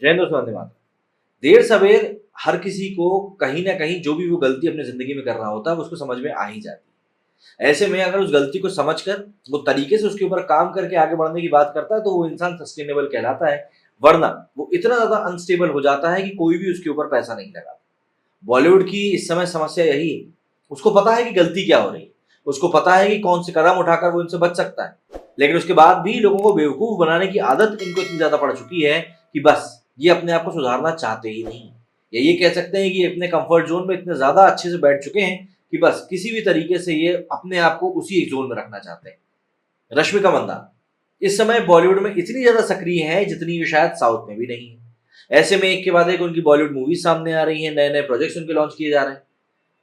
जय हिंद दोस्तों, वंदे मातरम। देर सवेर हर किसी को कहीं ना कहीं जो भी वो गलती अपनी जिंदगी में कर रहा होता है उसको समझ में आ ही जाती है। ऐसे में अगर उस गलती को समझकर वो तरीके से उसके ऊपर काम करके आगे बढ़ने की बात करता है तो वो इंसान सस्टेनेबल कहलाता है। वरना वो इतना ज्यादा अनस्टेबल हो जाता है कि कोई भी उसके ऊपर पैसा नहीं लगाता। बॉलीवुड की इस समय समस्या यही है। उसको पता है कि गलती क्या हो रही है, उसको पता है कि कौन से कदम उठाकर वो इनसे बच सकता है, लेकिन उसके बाद भी लोगों को बेवकूफ बनाने की आदत इनको इतनी ज्यादा पड़ चुकी है कि बस ये अपने आप को सुधारना चाहते ही नहीं। या ये कह सकते हैं कि ये अपने कंफर्ट जोन में इतने ज्यादा अच्छे से बैठ चुके हैं कि बस किसी भी तरीके से ये अपने आप को उसी एक जोन में रखना चाहते हैं। रश्मिका मंदाना इस समय बॉलीवुड में इतनी ज्यादा सक्रिय है जितनी वे शायद साउथ में भी नहीं है। ऐसे में एक के बाद एक उनकी बॉलीवुड मूवीज सामने आ रही हैं, नए नए प्रोजेक्ट्स उनके लॉन्च किए जा रहे हैं।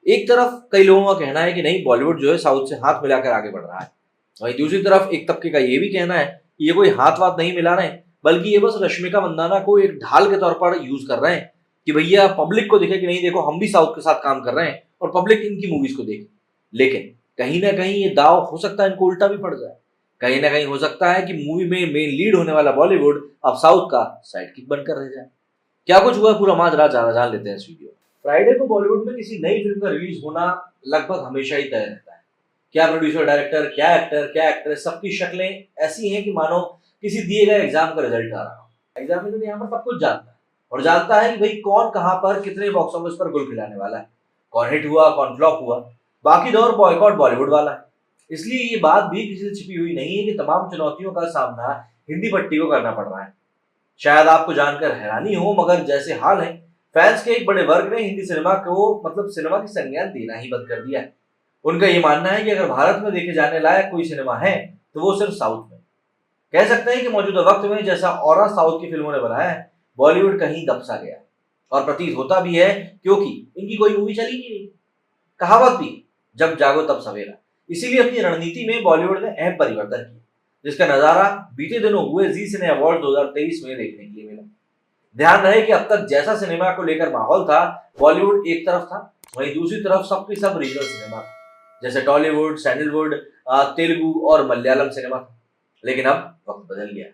एक तरफ कई लोगों का कहना है कि नहीं, बॉलीवुड जो है साउथ से हाथ मिलाकर आगे बढ़ रहा है। वहीं दूसरी तरफ एक तबके का ये भी कहना है कि ये कोई हाथ वाथ नहीं मिला रहे हैं, बल्कि ये बस रश्मिका मंदाना को एक ढाल के तौर पर यूज कर रहे हैं कि भैया पब्लिक को दिखे कि नहीं, देखो हम भी साउथ के साथ काम कर रहे हैं और पब्लिक इनकी मूवीज को देखे। लेकिन कहीं ना कहीं ये दाव हो सकता है इनको उल्टा भी पड़ जाए। कहीं ना कहीं हो सकता है कि मूवी में मेन लीड होने वाला बॉलीवुड अब साउथ का साइड किक बनकर रह जाए। क्या कुछ हुआ पूरा माजरा जान लेते हैं इस वीडियो में। फ्राइडे को बॉलीवुड में किसी नई फिल्म का रिलीज होना लगभग हमेशा ही तय रहता है। क्या प्रोड्यूसर, डायरेक्टर, क्या एक्टर, क्या एक्ट्रेस, सबकी शक्लें ऐसी हैं कि मानो किसी दिए गए एग्जाम का रिजल्ट आ रहा हो। एग्जामिनर यहाँ पर सब कुछ जानता है और जानता है कि भाई कौन कहाँ पर कितने बॉक्स ऑफिस पर गुल खिलाने वाला है, कौन हिट हुआ कौन फ्लॉप हुआ। बाकी दौर बॉयकॉट बॉलीवुड वाला है। इसलिए ये बात भी किसी से छिपी हुई नहीं है कि तमाम चुनौतियों का सामना हिंदी पट्टी को करना पड़ रहा है। शायद आपको जानकर हैरानी हो, मगर जैसे हाल है, फैंस के एक बड़े वर्ग ने हिंदी सिनेमा को मतलब सिनेमा की संज्ञान देना ही बंद कर दिया है। उनका ये मानना है कि अगर भारत में देखे जाने लायक कोई सिनेमा है तो वो सिर्फ साउथ में। कह सकते हैं कि मौजूदा वक्त में जैसा ऑरा साउथ की फिल्मों ने बनाया है, बॉलीवुड कहीं दबसा गया है। और प्रतीत होता भी है क्योंकि इनकी कोई मूवी चली ही नहीं। कहावत भी, जब जागो तब सवेरा। इसीलिए अपनी रणनीति में बॉलीवुड ने अहम परिवर्तन किया, जिसका नजारा बीते दिनों हुए जी सिने अवार्ड 2023 में देखने के लिए मिला। ध्यान रहे कि अब तक जैसा सिनेमा को लेकर माहौल था, बॉलीवुड एक तरफ था, वहीं दूसरी तरफ सबकी सब रीजनल सिनेमा था, जैसे टॉलीवुड, सैंडलवुड, तेलुगु और मलयालम सिनेमा था। लेकिन अब वक्त बदल गया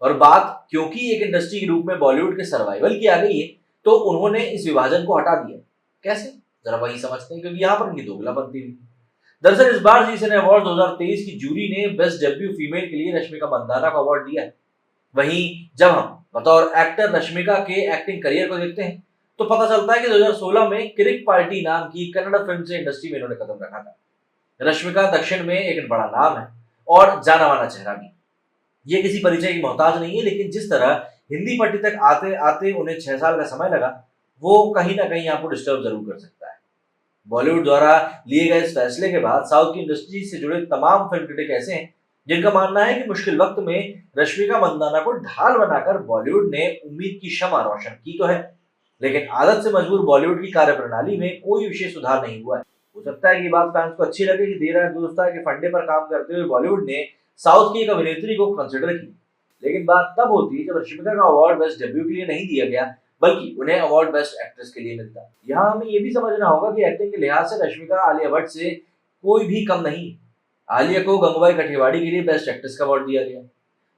और बात क्योंकि एक इंडस्ट्री के रूप में बॉलीवुड के सर्वाइवल की आ गई है, तो उन्होंने इस विभाजन को हटा दिया। कैसे, जरा वही समझते हैं, क्योंकि यहाँ पर उनकी दोगलापंती हुई। दरअसल इस बार जी सिने अवार्ड 2023 की जूरी ने बेस्ट डेब्यू फीमेल के लिए रश्मिका मंदाना को अवार्ड दिया है। वहीं जब हम बतौर एक्टर रश्मिका के एक्टिंग करियर को देखते हैं तो पता चलता है कि 2016 में किरिक पार्टी नाम की कन्नड़ फिल्म से इंडस्ट्री में इन्होंने कदम रखा था। रश्मिका दक्षिण में एक बड़ा नाम है और जाना माना चेहरा भी। ये किसी परिचय की मोहताज नहीं है, लेकिन जिस तरह हिंदी पट्टी तक आते आते उन्हें 6 साल का समय लगा, वो कहीं ना कहीं आपको डिस्टर्ब जरूर कर सकता है। बॉलीवुड द्वारा लिए गए इस फैसले के बाद साउथ की इंडस्ट्री से जुड़े तमाम फिल्म क्रिटिक ऐसे हैं जिनका मानना है कि मुश्किल वक्त में रश्मिका मंदाना को ढाल बनाकर बॉलीवुड ने उम्मीद की शमा रोशन की तो है, लेकिन आदत से मजबूर बॉलीवुड की कार्यप्रणाली में कोई विशेष सुधार नहीं हुआ है। हो सकता है कि ये बात फैंस को अच्छी लगे कि देर है दुरुस्त है कि फंडे पर काम करते हुए बॉलीवुड ने साउथ की एक अभिनेत्री को कंसिडर की, लेकिन बात तब होती है जब रश्मिका का अवार्ड बेस्ट डेब्यू के लिए नहीं दिया गया, बल्कि उन्हें अवार्ड बेस्ट एक्ट्रेस के लिए मिलता है। यहाँ हमें ये भी समझना होगा कि एक्टिंग के लिहाज से रश्मिका आलिया भट्ट से कोई भी कम नहीं। आलिया को गंगूबाई काठियावाड़ी के लिए बेस्ट एक्ट्रेस का अवार्ड दिया गया।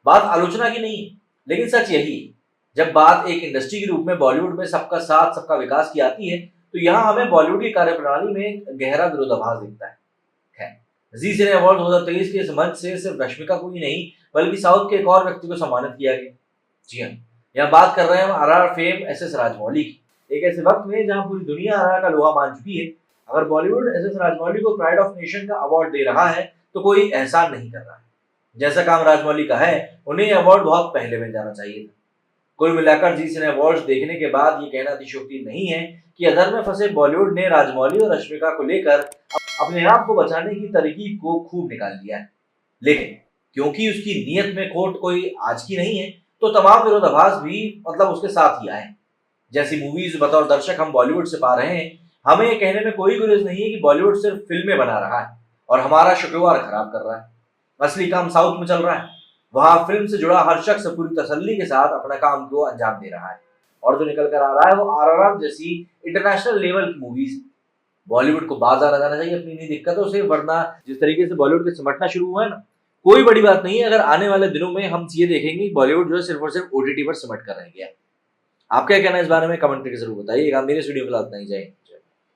बात आलोचना की नहीं, लेकिन सच यही है, जब बात एक इंडस्ट्री के रूप में बॉलीवुड में सबका साथ सबका विकास की आती है तो यहाँ हमें बॉलीवुड की कार्यप्रणाली में गहरा विरोधाभास दिखता है। जी सिने अवार्ड 2023 के इस मंच से सिर्फ रश्मिका को ही नहीं बल्कि साउथ के एक और व्यक्ति को सम्मानित किया गया। जी हाँ, यहाँ बात कर रहे हैं हम RR fame S S Rajamouli की। एक ऐसे वक्त में जहाँ पूरी दुनिया आरआर का लोहा मान चुकी है, अगर बॉलीवुड एस एस राजमौली को प्राइड ऑफ नेशन का अवार्ड दे रहा है तो कोई एहसान नहीं कर रहा है। जैसा काम राजमौली का है, उन्हें अवार्ड बहुत पहले मिल जाना चाहिए था। कुल मिलाकर जी सिने अवार्ड्स देखने के बाद ये कहना अतिशयोक्ति नहीं है कि अधर में फंसे बॉलीवुड ने राजमौली और रश्मिका को लेकर अपने आप को बचाने की तरकीब को खूब निकाल लिया है। लेकिन क्योंकि उसकी नीयत में खोट कोई आज की नहीं है, तो तमाम विरोधाभास भी मतलब उसके साथ ही आए। जैसी मूवीज बतौर दर्शक हम बॉलीवुड से पा रहे हैं, हमें ये कहने में कोई गुरेज नहीं है कि बॉलीवुड सिर्फ फिल्में बना रहा है और हमारा शुक्रवार खराब कर रहा है। असली काम साउथ में चल रहा है। वहां फिल्म से जुड़ा हर शख्स पूरी तसल्ली के साथ अपना काम को अंजाम दे रहा है और जो निकल कर आ रहा है वो आरआरआर जैसी इंटरनेशनल लेवल की मूवीज। बॉलीवुड को बाज आना जाना चाहिए अपनी इन्हीं दिक्कतों से, वरना जिस तरीके से बॉलीवुड के सिमटना शुरू हुआ है ना, कोई बड़ी बात नहीं है अगर आने वाले दिनों में हम ये देखेंगे बॉलीवुड जो है सिर्फ और सिर्फ ओटीटी पर सिमट कर रह गया। आप क्या कहना है इस बारे में कमेंट करके जरूर बताइएगा। मेरे इस वीडियो के लिए इतना ही, जय हिंद।